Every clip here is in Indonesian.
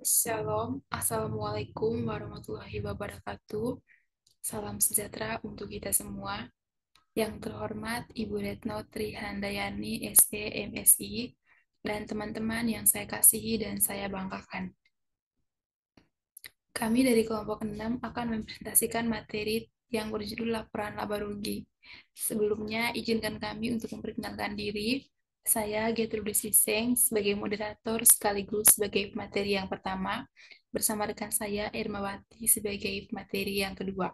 Shalom, Assalamualaikum warahmatullahi wabarakatuh. Salam sejahtera untuk kita semua. Yang terhormat Ibu Retno Trihandayani, SE, MSI, dan teman-teman yang saya kasihi dan saya banggakan. Kami dari kelompok 6 akan mempresentasikan materi yang berjudul Laporan Laba Rugi. Sebelumnya, izinkan kami untuk memperkenalkan diri. Saya Gertrude Siseng sebagai moderator sekaligus sebagai pemateri yang pertama, bersama rekan saya Irmawati sebagai pemateri yang kedua.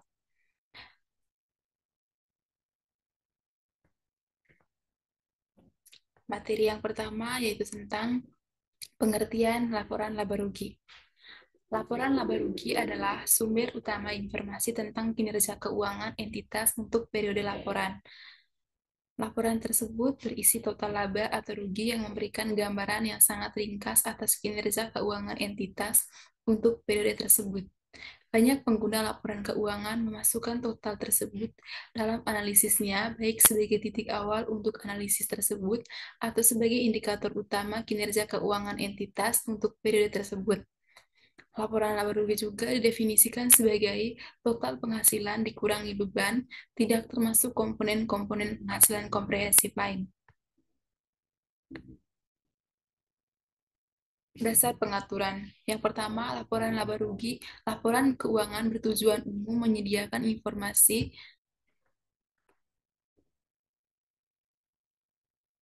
Materi yang pertama yaitu tentang pengertian laporan laba rugi. Laporan laba rugi adalah sumber utama informasi tentang kinerja keuangan entitas untuk periode laporan. Laporan tersebut berisi total laba atau rugi yang memberikan gambaran yang sangat ringkas atas kinerja keuangan entitas untuk periode tersebut. Banyak pengguna laporan keuangan memasukkan total tersebut dalam analisisnya, baik sebagai titik awal untuk analisis tersebut atau sebagai indikator utama kinerja keuangan entitas untuk periode tersebut. Laporan laba rugi juga didefinisikan sebagai total penghasilan dikurangi beban, tidak termasuk komponen-komponen penghasilan komprehensif lain. Dasar pengaturan. Yang pertama, laporan laba rugi. Laporan keuangan bertujuan umum menyediakan informasi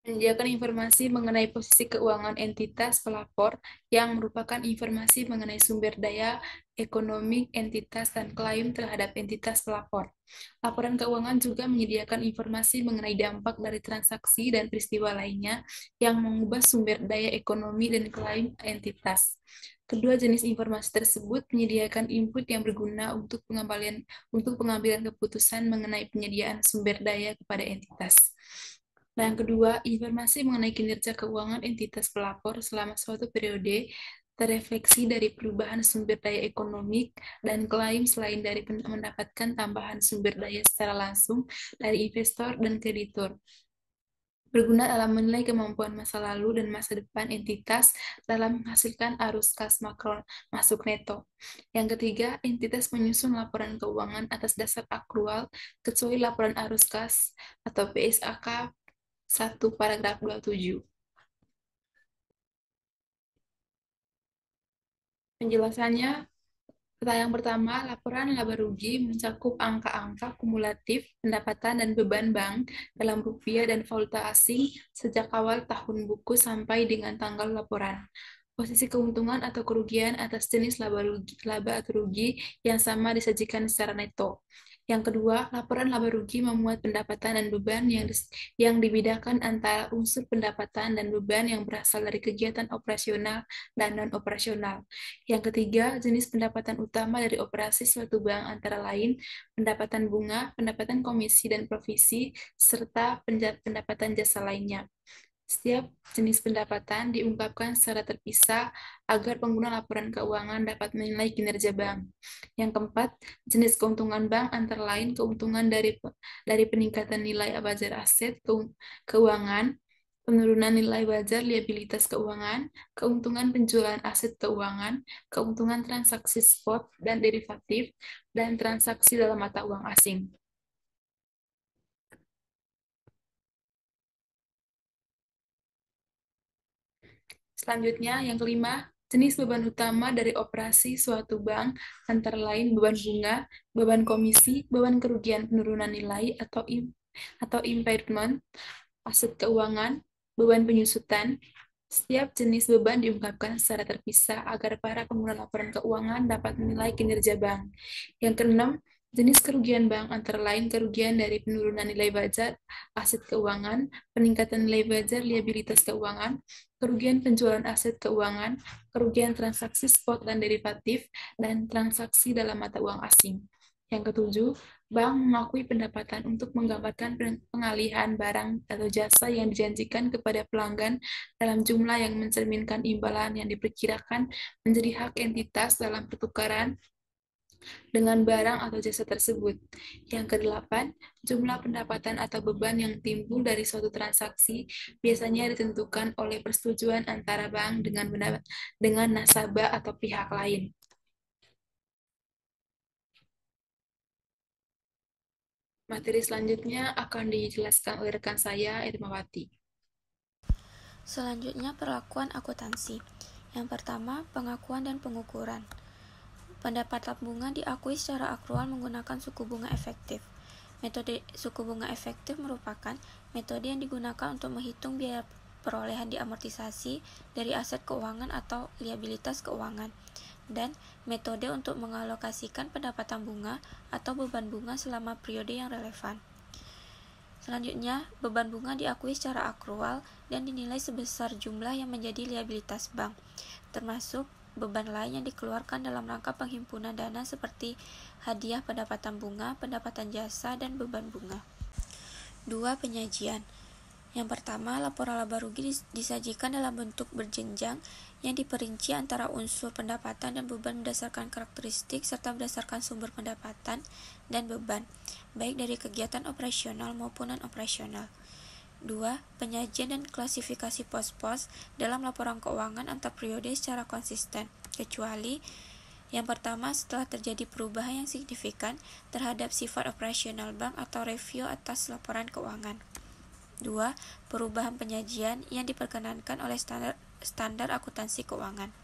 mengenai posisi keuangan entitas pelapor yang merupakan informasi mengenai sumber daya ekonomi entitas dan klaim terhadap entitas pelapor. Laporan keuangan juga menyediakan informasi mengenai dampak dari transaksi dan peristiwa lainnya yang mengubah sumber daya ekonomi dan klaim entitas. Kedua jenis informasi tersebut menyediakan input yang berguna untuk pengambilan keputusan mengenai penyediaan sumber daya kepada entitas. Nah, yang kedua, informasi mengenai kinerja keuangan entitas pelapor selama suatu periode terefleksi dari perubahan sumber daya ekonomi dan klaim selain dari mendapatkan tambahan sumber daya secara langsung dari investor dan kreditur. Berguna dalam menilai kemampuan masa lalu dan masa depan entitas dalam menghasilkan arus kas makro masuk neto. Yang ketiga, entitas menyusun laporan keuangan atas dasar akrual kecuali laporan arus kas atau PSAK 1 paragraf 27. Penjelasannya, yang pertama, laporan laba rugi mencakup angka-angka kumulatif pendapatan dan beban bank dalam rupiah dan valuta asing sejak awal tahun buku sampai dengan tanggal laporan. Posisi keuntungan atau kerugian atas jenis laba atau rugi yang sama disajikan secara neto. Yang kedua, laporan laba rugi memuat pendapatan dan beban yang dibedakan antara unsur pendapatan dan beban yang berasal dari kegiatan operasional dan non-operasional. Yang ketiga, jenis pendapatan utama dari operasi suatu bank antara lain pendapatan bunga, pendapatan komisi dan provisi, serta pendapatan jasa lainnya. Setiap jenis pendapatan diungkapkan secara terpisah agar pengguna laporan keuangan dapat menilai kinerja bank. Yang keempat, jenis keuntungan bank antara lain keuntungan dari peningkatan nilai wajar aset keuangan, penurunan nilai wajar liabilitas keuangan, keuntungan penjualan aset keuangan, keuntungan transaksi spot dan derivatif, dan transaksi dalam mata uang asing. Selanjutnya, yang kelima, jenis beban utama dari operasi suatu bank antara lain beban bunga, beban komisi, beban kerugian penurunan nilai atau impairment, aset keuangan, beban penyusutan. Setiap jenis beban diungkapkan secara terpisah agar para pengguna laporan keuangan dapat menilai kinerja bank. Yang keenam, jenis kerugian bank antara lain kerugian dari penurunan nilai wajar aset keuangan, peningkatan nilai wajar liabilitas keuangan, kerugian penjualan aset keuangan, kerugian transaksi spot dan derivatif, dan transaksi dalam mata uang asing. Yang ketujuh, bank mengakui pendapatan untuk menggambarkan pengalihan barang atau jasa yang dijanjikan kepada pelanggan dalam jumlah yang mencerminkan imbalan yang diperkirakan menjadi hak entitas dalam pertukaran dengan barang atau jasa tersebut. Yang kedelapan, jumlah pendapatan atau beban yang timbul dari suatu transaksi biasanya ditentukan oleh persetujuan antara bank dengan nasabah atau pihak lain. Materi selanjutnya akan dijelaskan oleh rekan saya, Irmawati. Selanjutnya, perlakuan akuntansi. Yang pertama, pengakuan dan pengukuran. Pendapatan bunga diakui secara akrual menggunakan suku bunga efektif. Metode suku bunga efektif merupakan metode yang digunakan untuk menghitung biaya perolehan diamortisasi dari aset keuangan atau liabilitas keuangan, dan metode untuk mengalokasikan pendapatan bunga atau beban bunga selama periode yang relevan. Selanjutnya, beban bunga diakui secara akrual dan dinilai sebesar jumlah yang menjadi liabilitas bank, termasuk beban lain yang dikeluarkan dalam rangka penghimpunan dana seperti hadiah pendapatan bunga, pendapatan jasa, dan beban bunga. 2. Penyajian. Yang pertama, laporan laba rugi disajikan dalam bentuk berjenjang yang diperinci antara unsur pendapatan dan beban berdasarkan karakteristik serta berdasarkan sumber pendapatan dan beban, baik dari kegiatan operasional maupun non-operasional. 2. Penyajian dan klasifikasi pos-pos dalam laporan keuangan antar periode secara konsisten, kecuali yang pertama, setelah terjadi perubahan yang signifikan terhadap sifat operasional bank atau review atas laporan keuangan. 2. Perubahan penyajian yang diperkenankan oleh standar akuntansi keuangan.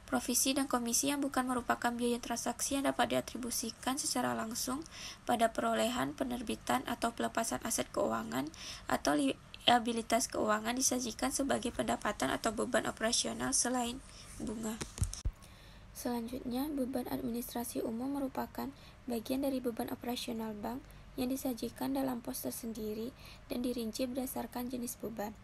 Provisi dan komisi yang bukan merupakan biaya transaksi yang dapat diatribusikan secara langsung pada perolehan, penerbitan, atau pelepasan aset keuangan atau liabilitas keuangan disajikan sebagai pendapatan atau beban operasional selain bunga. Selanjutnya, beban administrasi umum merupakan bagian dari beban operasional bank yang disajikan dalam pos tersendiri dan dirinci berdasarkan jenis beban.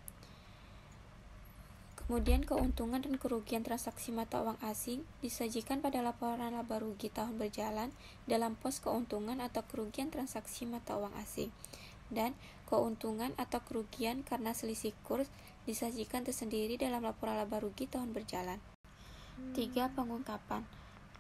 Kemudian, keuntungan dan kerugian transaksi mata uang asing disajikan pada laporan laba rugi tahun berjalan dalam pos keuntungan atau kerugian transaksi mata uang asing, dan keuntungan atau kerugian karena selisih kurs disajikan tersendiri dalam laporan laba rugi tahun berjalan. 3. Pengungkapan.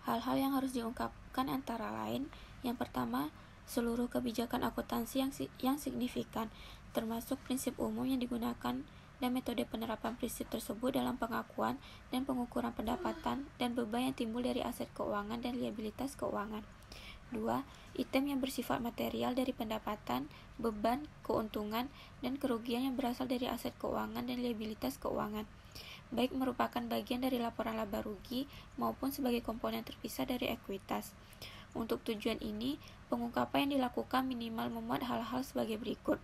Hal-hal yang harus diungkapkan antara lain, yang pertama, seluruh kebijakan akuntansi yang signifikan, termasuk prinsip umum yang digunakan dan metode penerapan prinsip tersebut dalam pengakuan dan pengukuran pendapatan dan beban yang timbul dari aset keuangan dan liabilitas keuangan. 2. Item yang bersifat material dari pendapatan, beban, keuntungan, dan kerugian yang berasal dari aset keuangan dan liabilitas keuangan, baik merupakan bagian dari laporan laba rugi maupun sebagai komponen terpisah dari ekuitas. Untuk tujuan ini, pengungkapan yang dilakukan minimal memuat hal-hal sebagai berikut,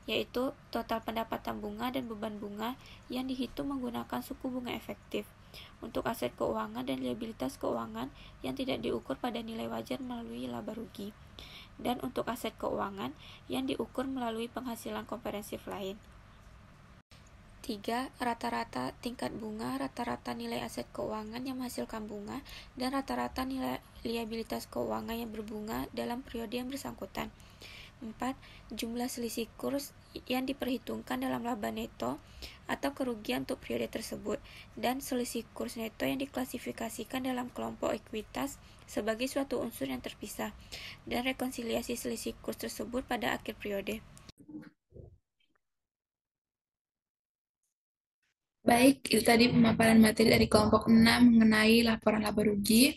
yaitu total pendapatan bunga dan beban bunga yang dihitung menggunakan suku bunga efektif, untuk aset keuangan dan liabilitas keuangan yang tidak diukur pada nilai wajar melalui laba rugi, dan untuk aset keuangan yang diukur melalui penghasilan komprehensif lain. 3. Rata-rata tingkat bunga, rata-rata nilai aset keuangan yang menghasilkan bunga, dan rata-rata nilai liabilitas keuangan yang berbunga dalam periode yang bersangkutan. 4. Jumlah selisih kurs yang diperhitungkan dalam laba neto atau kerugian untuk periode tersebut, dan selisih kurs neto yang diklasifikasikan dalam kelompok ekuitas sebagai suatu unsur yang terpisah, dan rekonsiliasi selisih kurs tersebut pada akhir periode. Baik, itu tadi pemaparan materi dari kelompok 6 mengenai laporan laba rugi.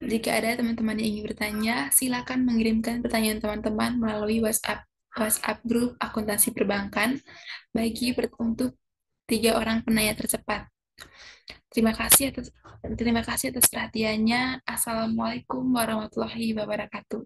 Jika ada teman-teman yang ingin bertanya, silakan mengirimkan pertanyaan teman-teman melalui WhatsApp grup akuntansi perbankan untuk 3 orang penanya tercepat. Terima kasih atas perhatiannya. Assalamualaikum warahmatullahi wabarakatuh.